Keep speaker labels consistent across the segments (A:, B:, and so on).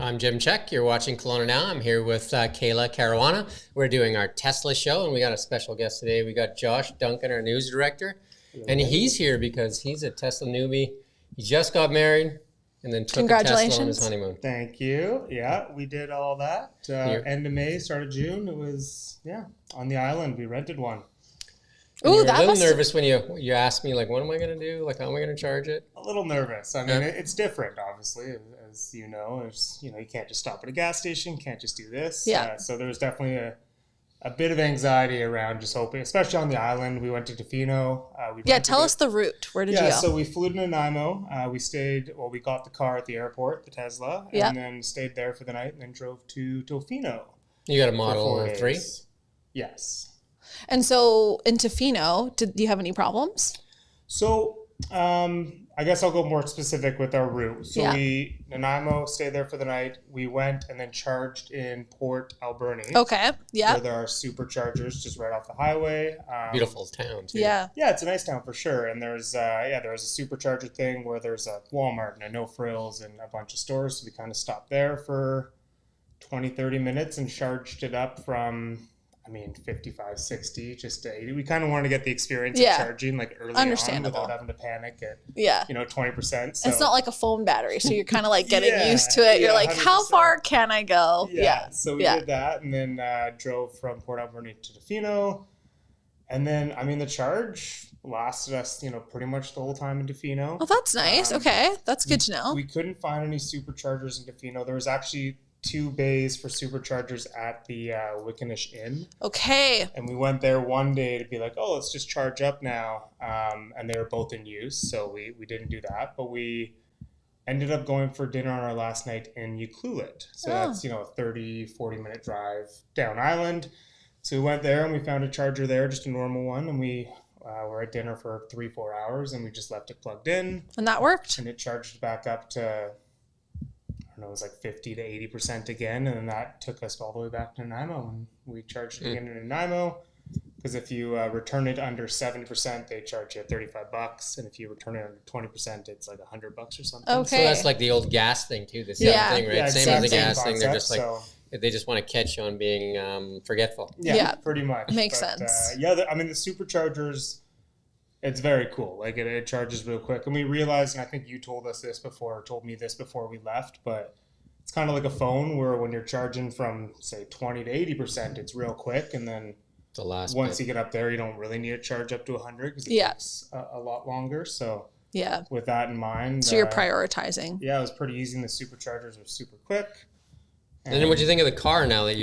A: I'm Jim Check. You're watching Kelowna Now. I'm here with Kayla Caruana. We're doing our Tesla show, and we got a special guest today. We got Josh Duncan, our news director, and he's here because he's a Tesla newbie. He just got married and then took a Tesla on his honeymoon.
B: Thank you. Yeah, we did all that. End of May, start of June. It was, on the island. We rented one.
A: Ooh, you were a little nervous when you asked me, like, what am I going to do? Like, how am I going to charge it?
B: A little nervous. I mean, it's different, obviously, as you know. You can't just stop at a gas station. Can't just do this.
C: Yeah.
B: So there was definitely a bit of anxiety around just hoping, especially on the island. We went to Tofino.
C: Tell us the route. Where did you go?
B: Yeah, so we flew to Nanaimo. We got the car at the airport, the Tesla, and then stayed there for the night and then drove to Tofino.
A: You got a Model 3?
B: Yes.
C: And so in Tofino, did you have any problems?
B: So I guess I'll go more specific with our route. So Nanaimo, stayed there for the night. We went and then charged in Port Alberni.
C: Okay, yeah.
B: Where there are superchargers just right off the highway.
A: Beautiful town, too.
C: Yeah.
B: Yeah, it's a nice town for sure. And there's a supercharger thing where there's a Walmart and a No Frills and a bunch of stores. So we kind of stopped there for 20, 30 minutes and charged it up from 55, 60, just to 80. We kind of wanted to get the experience of charging like early on without having to panic at 20%. So.
C: It's not like a phone battery, so you're kind of like getting used to it. You're like, 100%. How far can I go?
B: So we did that and then drove from Port Alberni to Tofino. And then, the charge lasted us, pretty much the whole time in Tofino.
C: Oh, that's nice. Okay. That's good to know.
B: We couldn't find any superchargers in Tofino. There was actually 2 bays for superchargers at the Wickenish Inn.
C: Okay.
B: And we went there one day to be like, oh, let's just charge up now. And they were both in use, so we didn't do that. But we ended up going for dinner on our last night in Ucluelet. So that's, a 30, 40-minute drive down island. So we went there and we found a charger there, just a normal one. And we were at dinner for 3-4 hours and we just left it plugged in.
C: And that worked?
B: And it charged back up to... it was like 50 to 80% again, and then that took us all the way back to Nanaimo, and we charged it again in Nanaimo, because if you return it under 70%, they charge you $35, and if you return it under 20%, it's like $100 or something.
C: Okay.
A: So that's like the old gas thing too, the same thing, right?
B: Yeah,
A: same as the gas thing. They're just like, they just want to catch you on being forgetful.
B: Yeah, pretty much.
C: Makes sense.
B: The superchargers, it's very cool. Like it charges real quick. And we realized, and I think you told me this before we left, but it's kind of like a phone where when you're charging from say 20 to 80%, it's real quick. And then once you get up there, you don't really need to charge up to 100 because it takes a lot longer. So with that in mind.
C: So you're prioritizing.
B: Yeah, it was pretty easy. And the superchargers are super quick.
A: And then what do you think of the car now that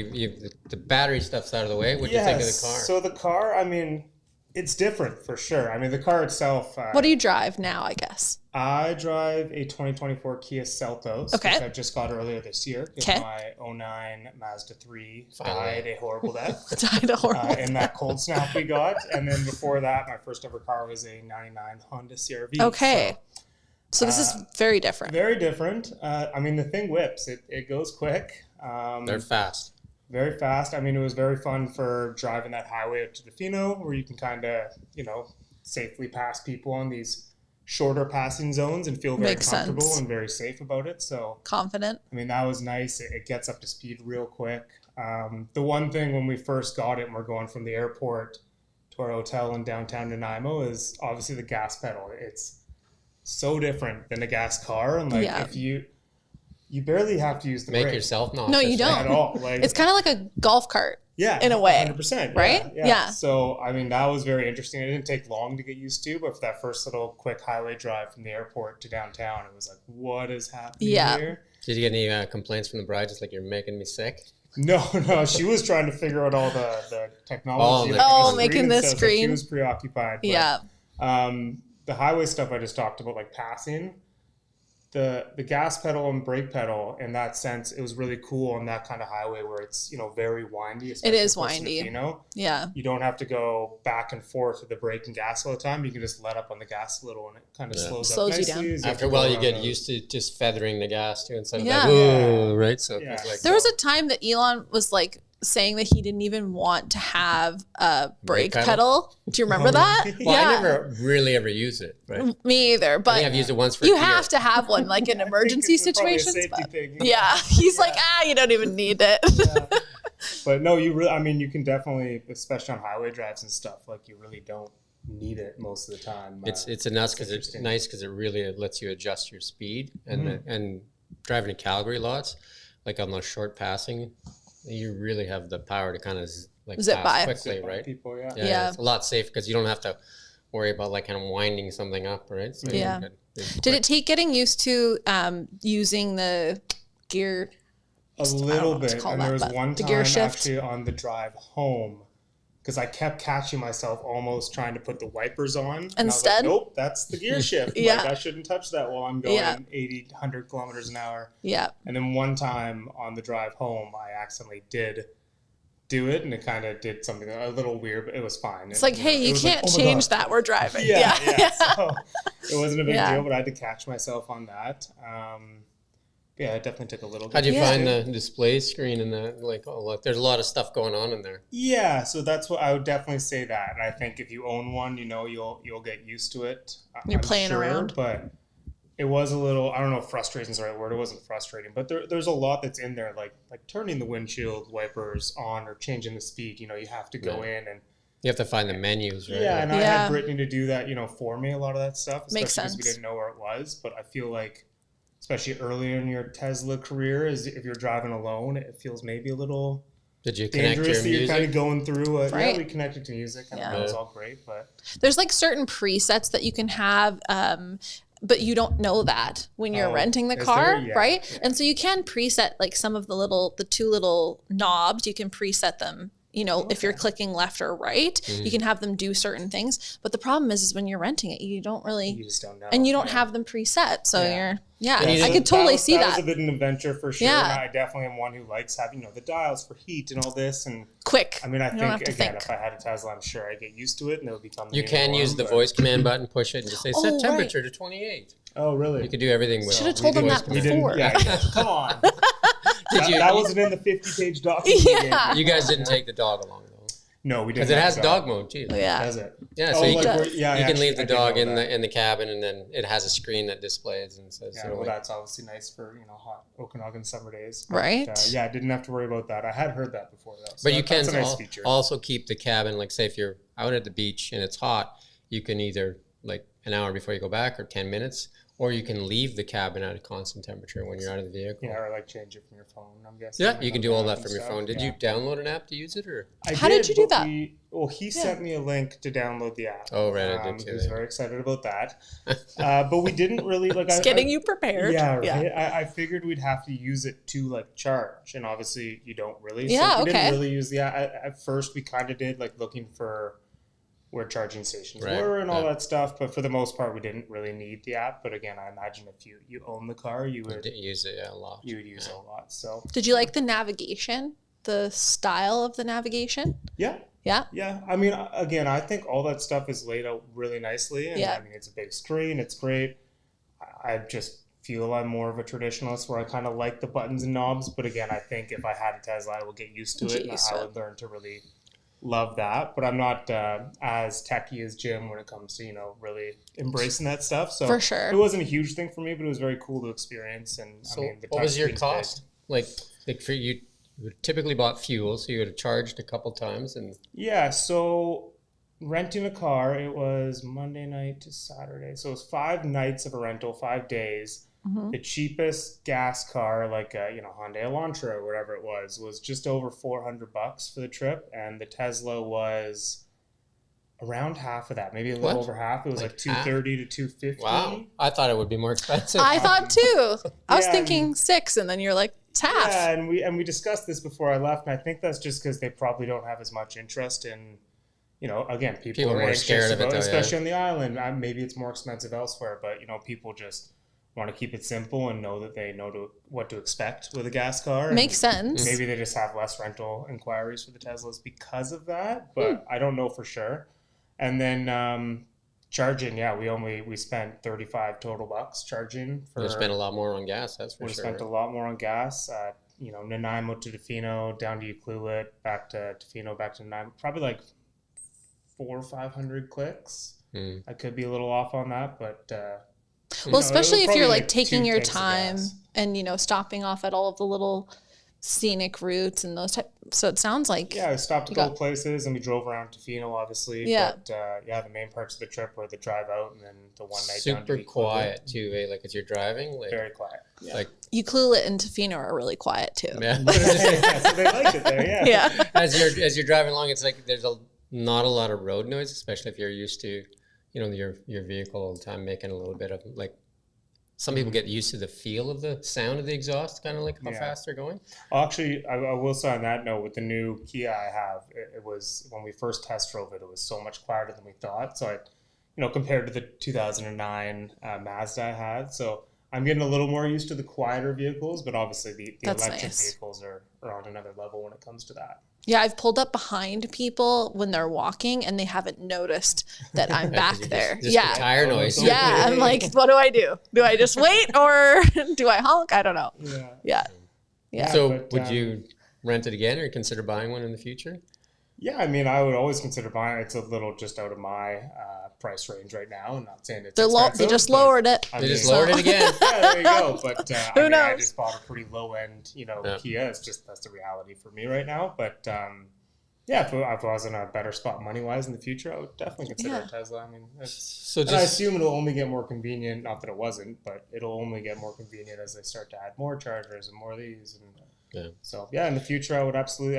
A: the battery stuff's out of the way? What do you think of the car?
B: So the car, it's different for sure. The car itself...
C: what do you drive now, I guess?
B: I drive a 2024 Kia Seltos, which I just got earlier this year. Okay. My 09 Mazda 3 died a horrible death. In that cold snap we got. And then before that, my first ever car was a 99 Honda CR-V.
C: Okay. So this is very different.
B: Very different. The thing whips. It goes quick.
A: They're fast.
B: Very fast. It was very fun for driving that highway up to Tofino where you can kind of, safely pass people on these shorter passing zones and feel very comfortable and very safe about it. So
C: confident.
B: That was nice. It gets up to speed real quick. The one thing when we first got it and we're going from the airport to our hotel in downtown Nanaimo is obviously the gas pedal. It's so different than a gas car. And if you barely have to use the brake.
A: Make yourself nauseous.
C: No, you don't.
B: At all.
C: It's kind of like a golf cart.
B: Yeah.
C: In a way.
B: 100%.
C: Right?
B: Yeah. So, that was very interesting. It didn't take long to get used to, but for that first little quick highway drive from the airport to downtown, it was like, what is happening here?
A: Did you get any complaints from the bride? Just like, you're making me sick?
B: No. She was trying to figure out all the technology.
C: Making the screen.
B: She was preoccupied. But, the highway stuff I just talked about, like passing, the gas pedal and brake pedal, in that sense, it was really cool on that kind of highway where it's, very windy.
C: It is windy.
B: Yeah. You don't have to go back and forth with the brake and gas all the time. You can just let up on the gas a little and it kind of slows up nicely.
C: You down.
A: After a while, you get used to just feathering the gas too instead of right? So
C: there was a time that Elon was like saying that he didn't even want to have a brake
A: Brake
C: pedal. Do you remember that?
A: Well, I never really ever use it. Right?
C: Me either.
A: I
C: But
A: think I've used it once for
C: you
A: Kia.
C: have to have one, like in emergency
B: it's probably a
C: situations.
B: safety
C: But
B: thing.
C: yeah, he's like, you don't even need it.
B: Yeah. But no, you really, I mean, you can definitely, especially on highway drives and stuff, like you really don't need it most of the time.
A: It's a nuts because it's
B: interesting.
A: nice because it really lets you adjust your speed and driving to Calgary lots, like on the short passing, you really have the power to kind of like
C: Zip
A: pass
C: by.
A: quickly,
B: Sit by
A: right?
B: people, yeah.
C: Yeah.
A: It's a lot safer because you don't have to worry about like kind of winding something up, right? So
C: Yeah.
A: it's
C: Did
A: quick.
C: it take getting used to using the gear?
B: A
C: don't know
B: little
C: what to
B: bit.
C: call
B: And
C: that,
B: there was
C: but
B: one
C: the
B: time
C: gear shift?
B: actually on the drive home because I kept catching myself almost trying to put the wipers on. And I was
C: Instead?
B: like, nope, that's the gear shift.
C: Yeah.
B: Like I shouldn't touch that while I'm going
C: Yeah.
B: 80, 100 kilometers an hour.
C: Yeah.
B: And then one time on the drive home, I accidentally did do it, and it kind of did something a little weird, but it was fine.
C: It's like, hey, you can't
B: "Oh my
C: change
B: God."
C: that. We're driving.
B: Yeah. So it wasn't a big
C: Yeah.
B: deal, but I had to catch myself on that. Yeah, it definitely took a little.
A: How'd you
C: Yeah.
A: find the display screen and that? Like, oh, look, there's a lot of stuff going on in there.
B: Yeah, so that's what I would definitely say that, and I think if you own one, you know, you'll get used to it.
C: You're
B: I'm
C: playing around.
B: but it was a little. I don't know if frustrating is the right word. It wasn't frustrating, but there's a lot that's in there, like turning the windshield wipers on or changing the speed. You know, you have to go in and.
A: You have to find the menus, right?
B: Yeah, and I
C: Yeah.
B: had Brittany to do that, you know, for me, a lot of that stuff, especially
C: Makes
B: because we
C: sense.
B: didn't know where it was. But I feel like, especially earlier in your Tesla career, is if you're driving alone, it feels maybe a little
A: Did you connect
B: dangerous
A: your
B: that you're kind
A: music?
B: of going through. Yeah,
C: Right.
B: we connected to music, and
C: Yeah.
B: that was all great. But
C: There's like certain presets that you can have, but you don't know that when you're
B: Oh,
C: renting the
B: is
C: car,
B: there? Yeah,
C: right?
B: yeah.
C: And so you can preset like some of the two little knobs. You can preset them. You know, if you're clicking left or right, you can have them do certain things. But the problem is when you're renting it, you don't really,
B: you just don't know.
C: and you don't
B: Yeah.
C: have them preset. So
B: Yeah.
A: you
C: I
A: know,
C: could totally see
B: That was
C: that.
B: a bit of an adventure for sure.
C: Yeah.
B: And I definitely am one who likes having, you know, the dials for heat and all this. And
C: Quick.
B: I mean, I
C: You don't have
B: think,
C: to
B: again,
C: think.
B: if I had a Tesla, I'm sure I'd get used to it and it would become the
A: You
B: new
A: can
B: norm,
A: use the
B: but-
A: voice command button, push it, and just say
C: Oh,
A: set
C: right.
A: temperature to 28.
B: Oh, really?
A: You could do everything with.
C: Should have
A: with
C: told them
A: voice
C: that
A: command.
C: before.
B: Yeah, come on.
A: Did you?
B: That wasn't in the 50-page document. we
C: Yeah.
B: gave
A: You guys didn't take the dog along though,
B: No, we didn't.
A: because it
B: have
A: has
B: the
A: dog mode too.
C: Yeah.
B: Does it?
A: Yeah,
B: Oh,
A: so you
B: like
A: can,
B: we're- yeah,
A: you can
B: actually,
A: leave the
B: I did
A: dog
B: know
A: in
B: that.
A: the cabin, and then it has a screen that displays and says,
B: Yeah,
A: you know,
B: well,
A: like,
B: that's obviously nice for, you know, hot Okanagan summer days. But,
C: Right.
B: yeah, I didn't have to worry about that. I had heard that before though. So
A: but you
B: that's
A: can
B: a nice feature.
A: also keep the cabin, like say if you're out at the beach and it's hot, you can either like an hour before you go back or 10 minutes, or you can leave the cabin at a constant temperature when you're out of the vehicle.
B: Yeah, or like change it from your phone, I'm guessing.
A: Yeah,
B: like
A: you can
B: on
A: do
B: the
A: all
B: app
A: that
B: and
A: from your
B: stuff.
A: phone. Did
B: Yeah.
A: you download an app to use it, or?
C: How did you do
B: but
C: that?
B: He sent me a link to download the app.
A: Oh, right, I did too,
B: He was
A: yeah.
B: very excited about that. But we didn't really like.
C: Just getting you prepared.
B: Yeah, right. I figured we'd have to use it to like charge, and obviously you don't really.
C: Yeah,
B: so we
C: okay.
B: didn't really use the app. At first, we kind of did like looking for where charging stations
A: Right,
B: were and all
A: yeah.
B: that stuff, but for the most part, we didn't really need the app. But again, I imagine if you own the car, you
A: You
B: would
A: didn't use it a lot.
B: you would use it a lot. So
C: Did you like the navigation? The style of the navigation?
B: yeah.
C: Yeah.
B: Yeah, I mean, again, I think all that stuff is laid out really nicely, and
C: Yeah.
B: I mean, it's a big screen, it's great. I just feel I'm more of a traditionalist where I kind of like the buttons and knobs, but again, I think if I had a Tesla, I would get used to
C: Get
B: it, and
C: used to
B: I
C: it.
B: would learn to really love that. But I'm not as techy as Jim when it comes to, you know, really embracing that stuff. So
C: For sure.
B: it wasn't a huge thing for me, but it was very cool to experience. And
A: So
B: I mean, the
A: what was your
B: touchscreen's
A: cost? Like for you typically bought fuel, so you would have charged a couple times, and
B: Yeah, so renting a car, it was Monday night to Saturday. So it was 5 nights of a rental, 5 days.
C: Mhm.
B: The cheapest gas car, like a, you know, Hyundai Elantra or whatever it was just over $400 for the trip, and the Tesla was around half of that, maybe a little
A: What?
B: over half. It was
A: Like
B: like 230 to 250.
A: wow, I thought it would be more expensive.
C: I thought too. I was
B: Yeah,
C: thinking 6, and then you're like, it's half.
B: Yeah, and we discussed this before I left, and I think that's just because they probably don't have as much interest in, you know, again, people
A: are
B: are
A: more
B: anxious
A: scared of it,
B: about,
A: though, yeah.
B: especially on the island. Maybe it's more expensive elsewhere, but you know, people just want to keep it simple and know that they know what to expect with a gas car. and
C: Makes sense.
B: Maybe they just have less rental inquiries for the Teslas because of that, but I don't know for sure. And then charging, yeah, we spent 35 total bucks charging for.
A: You spent a lot more on gas, that's for
B: We
A: sure.
B: spent a lot more on gas. Nanaimo to Tofino, down to Ucluelet, back to Tofino, back to Nanaimo, probably like 400 or 500 clicks. I could be a little off on that, but
C: Well, especially if you're like
B: two
C: taking your
B: tanks of
C: time
B: gas.
C: and stopping off at all of the little scenic routes and those type. So it sounds like
B: Yeah, I stopped at
C: You
B: both places and we drove around Tofino, obviously.
C: Yeah.
B: But the main parts of the trip were the drive out and then the one night down to
A: Super
B: Ucluelet.
A: quiet too, eh? Like as you're driving, like,
B: Very quiet. Yeah.
A: like
C: Ucluelet and Tofino are really quiet too.
A: yeah.
B: Yeah, so they liked it there, yeah.
C: Yeah.
A: as you're driving along, it's like there's not a lot of road noise, especially if you're used to, your vehicle all the time making a little bit of like. Some people get used to the feel of the sound of the exhaust, kind of like how
B: Yeah.
A: fast they're going.
B: Actually, I will say on that note, with the new Kia I have, it was when we first test drove it, it was so much quieter than we thought. So compared to the 2009 Mazda I had, so I'm getting a little more used to the quieter vehicles, but obviously the
C: That's
B: electric
C: nice.
B: vehicles are on another level when it comes to that.
C: Yeah, I've pulled up behind people when they're walking and they haven't noticed that I'm back there.
A: Just
C: Yeah.
A: the tire noise.
C: Yeah, I'm like, what do I do? Do I just wait or do I honk? I don't know.
B: Yeah.
C: Yeah. Yeah.
A: So
B: but,
A: would you rent it again or consider buying one in the future?
B: Yeah, I mean, I would always consider buying it. It's a little just out of my price range right now. I'm not saying it's
C: They
B: expensive.
C: just
B: but,
C: lowered it.
B: I
A: They just
B: mean,
A: lowered it again.
B: Yeah, there you go. But
C: Who
B: I
C: knows?
B: just bought a pretty low end,
A: Yeah.
B: Kia. It's just that's the reality for me right now. But yeah, if I was in a better spot money wise in the future, I would definitely consider
C: Yeah.
B: a Tesla. I mean,
A: So
B: and I
A: just
B: assume it'll only get more convenient. Not that it wasn't, but it'll only get more convenient as they start to add more chargers and more of these. And
A: Yeah.
B: so yeah, in the future,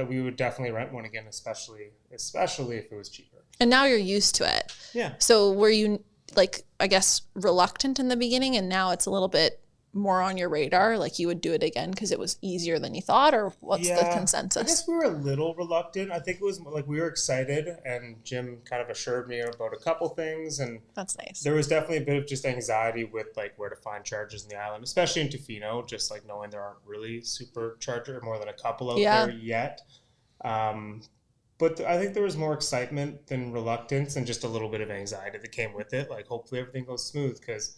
B: we would definitely rent one again, especially if it was cheaper.
C: And now you're used to it.
B: Yeah.
C: So were you like, I guess, reluctant in the beginning and now it's a little bit more on your radar? Like you would do it again because it was easier than you thought, or what's the
B: I
C: consensus?
B: guess we were a little reluctant. I think it was like we were excited, and Jim kind of assured me about a couple things, and
C: That's nice.
B: there was definitely a bit of just anxiety with like where to find chargers in the island, especially in Tofino, just like knowing there aren't really supercharger, more than a couple out
C: Yeah.
B: there yet. But I think there was more excitement than reluctance, and just a little bit of anxiety that came with it. Like hopefully everything goes smooth, because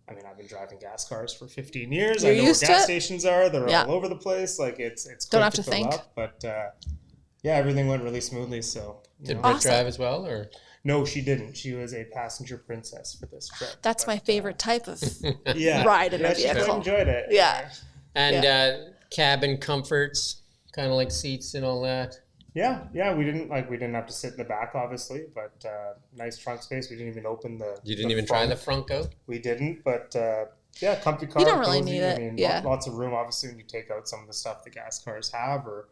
B: I mean, I've been driving gas cars for 15 years.
C: You're
B: I know where
C: used to
B: gas
C: it?
B: stations are. They're
C: Yeah.
B: all over the place. Like it's
C: Don't
B: quick
C: have to
B: fill
C: think.
B: up, but yeah, everything went really smoothly. So
A: did
B: know.
A: Britt
C: Awesome.
A: drive as well, or
B: No, she didn't. She was a passenger princess for this trip.
C: That's my
B: But,
C: favorite type of.
B: yeah,
C: ride in a
B: she quite
C: vehicle.
B: enjoyed it.
C: Yeah.
A: and cabin comforts, kind of like seats and all that.
B: Yeah. We didn't have to sit in the back, obviously, but nice trunk space. We didn't even open the.
A: You didn't even try the
B: front.
A: front out.
B: We didn't, but yeah, comfy car.
C: don't really
B: cozy.
C: need it,
B: I mean,
C: yeah.
B: lots of room. Obviously, when you take out some of the stuff the gas cars have, or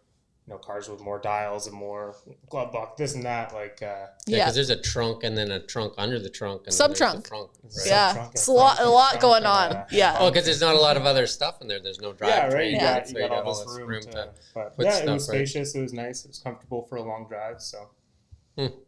B: cars with more dials and more glove box, this and that. Like,
A: Yeah,
C: Yeah.
A: because there's a trunk and then a trunk under the trunk. And
C: Sub-trunk.
A: Then there's the front, right?
C: Yeah.
B: trunk
C: It's
B: and
C: a lot
B: front
C: going
B: and,
C: on. Yeah.
A: Oh, because there's not a lot of other stuff in there. There's no
B: yeah,
A: drivetrain.
B: right. You
C: Yeah.
B: got,
A: So
B: you got all this room to, but
A: put
B: yeah, it was
A: stuff, right?
B: spacious. It was nice. It was comfortable for a long drive. So,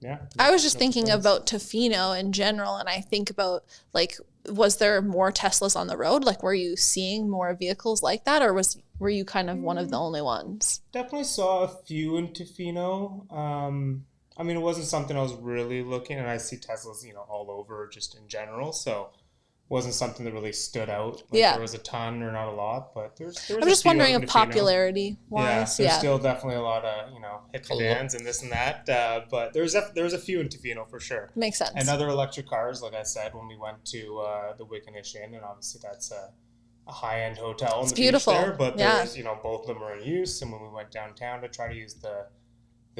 B: yeah.
C: I was just
B: No
C: thinking
B: complaints.
C: about Tofino in general, and I think about like, was there more Teslas on the road? Like, were you seeing more vehicles like that, or were you kind of one of the only ones?
B: Definitely saw a few in Tofino. I mean, it wasn't something I was really looking, and I see Teslas, all over just in general. So, it wasn't something that really stood out. Like
C: Yeah.
B: there was a ton or not a lot, but there was.
C: I'm
B: a
C: just
B: few
C: wondering
B: out
C: of
B: in Tofino.
C: popularity
B: Yeah,
C: wise.
B: there's
C: Yeah.
B: still definitely a lot of hit
A: Hello.
B: sedans and this and that. But there was a few in Tofino for sure.
C: Makes sense.
B: And other electric cars, like I said, when we went to the Wickenish Inn, and obviously that's a high-end hotel on
C: It's
B: the
C: beautiful.
B: beach there. But
C: Yeah.
B: there's, both of them are in use. And when we went downtown to try to use the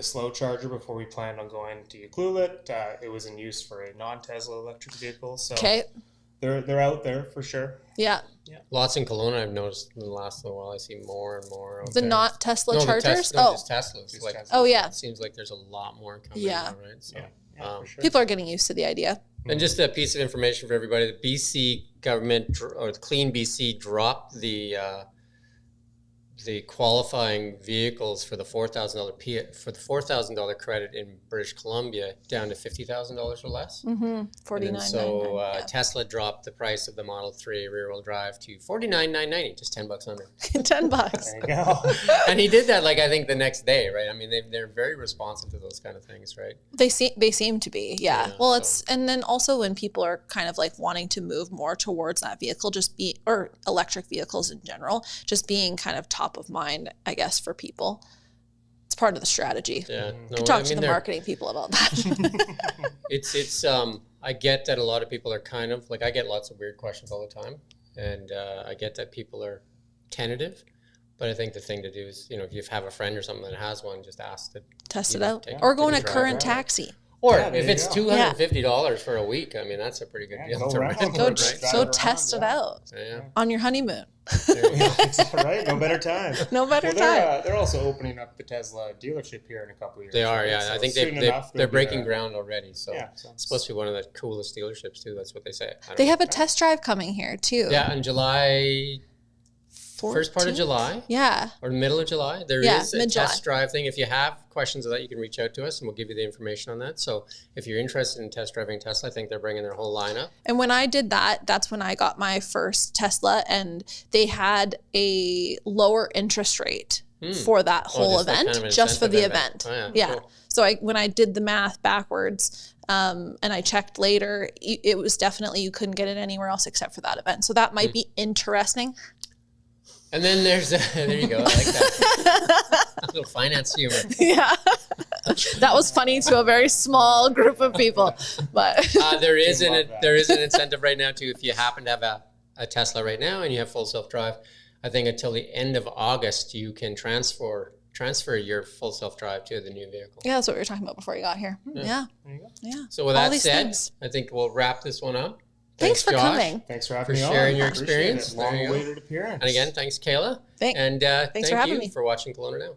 B: slow charger before we planned on going to Ucluelet, it was in use for a non-Tesla electric vehicle. So
C: Okay.
B: they're out there for sure.
C: Yeah.
A: Lots in Kelowna. I've noticed in the last little while. I see more and more. out
C: The
A: there.
C: not Tesla
A: No, the
C: chargers?
A: just Teslas.
B: Just
A: Like,
B: Teslas.
C: Oh, yeah.
A: it seems like there's a lot more coming.
C: Yeah.
A: Out, right? So,
B: Yeah, for sure.
C: People are getting used to the idea.
A: And just a piece of information for everybody: the BC government or the Clean BC dropped the qualifying vehicles for the $4,000 credit in British Columbia down to $50,000 or less.
C: Mm-hmm.
A: And then
C: $49.99.
A: so
C: yeah.
A: Tesla dropped the price of the Model 3 rear-wheel drive to $49,990, just $10 under.
C: $10.
B: There you go.
A: And he did that, I think the next day, right? I mean, they're very responsive to those kind of things, right?
C: They seem to be, yeah.
A: Yeah,
C: Well,
A: so-
C: it's and then also when people are kind of like wanting to move more towards that vehicle, or electric vehicles in general, just being kind of top top of mind, I guess, for people. It's part of the strategy.
A: Yeah. No,
C: Could talk
A: I
C: to
A: mean,
C: the marketing people about that.
A: It's I get that a lot of people are kind of like, I get lots of weird questions all the time, and I get that people are tentative, but I think the thing to do is, you know, if you have a friend or something that has one, just ask to
C: Test it
A: know,
C: out.
A: take-
C: Or go in a
A: take a drive
C: current
A: around.
C: taxi.
A: Or
B: Yeah, there
A: if
B: you
A: it's
B: go.
A: $250 for a week, I mean, that's a pretty good
B: Yeah,
A: deal
B: go
A: to
B: around
A: rent
B: for
A: one,
B: it,
A: right?
B: drive
C: Go
B: around,
C: test it
B: yeah.
C: out
A: So, yeah.
C: on your honeymoon.
A: There we go.
B: Right? No better time.
C: No better
B: Well,
C: time.
B: they're also opening up the Tesla dealership here in a couple of years.
A: They are,
B: right?
A: yeah.
B: So
A: I think
B: soon
A: they're
B: enough,
A: they're
B: there'll be
A: breaking
B: a-
A: ground already. So
B: Yeah, so
A: it's supposed to be one of the coolest dealerships too. That's what they say. I don't
C: They
A: know.
C: have a test drive coming here too.
A: Yeah, in July, first part of
C: 14th?
A: July
C: Yeah.
A: or middle of July, there
C: Yeah,
A: is a
C: mid-July.
A: test drive thing. If you have questions of that, you can reach out to us and we'll give you the information on that. So if you're interested in test driving Tesla, I think they're bringing their whole lineup.
C: And when I did that, that's when I got my first Tesla, and they had a lower interest rate for that whole
A: just like
C: event,
A: kind of an
C: just for the
A: incentive
C: event.
A: event. Oh, yeah, cool.
C: So when I did the math backwards, and I checked later, it was definitely, you couldn't get it anywhere else except for that event. So that might be interesting.
A: And then there's there you go. I like that. A little finance humor.
C: Yeah. That was funny to a very small group of people, but
A: There is
B: They love that.
A: there is an incentive right now too. If you happen to have a Tesla right now and you have full self drive, I think until the end of August you can transfer your full self drive to the new vehicle.
C: yeah, that's what we were talking about before you got here. Yeah.
B: There you go.
C: Yeah.
A: So with
C: All
A: that
C: these
A: said,
C: things.
A: I think we'll wrap this one up.
C: Thanks for
A: Josh.
C: coming.
B: Thanks for having
A: For
B: me on.
A: sharing your
B: Appreciate
A: experience.
B: it.
A: There you go.
B: Long-awaited appearance.
A: And again, thanks Kayla.
C: Thanks.
A: And
C: Thanks
A: thank
C: for having
A: you
C: me.
A: for watching Kelowna Now.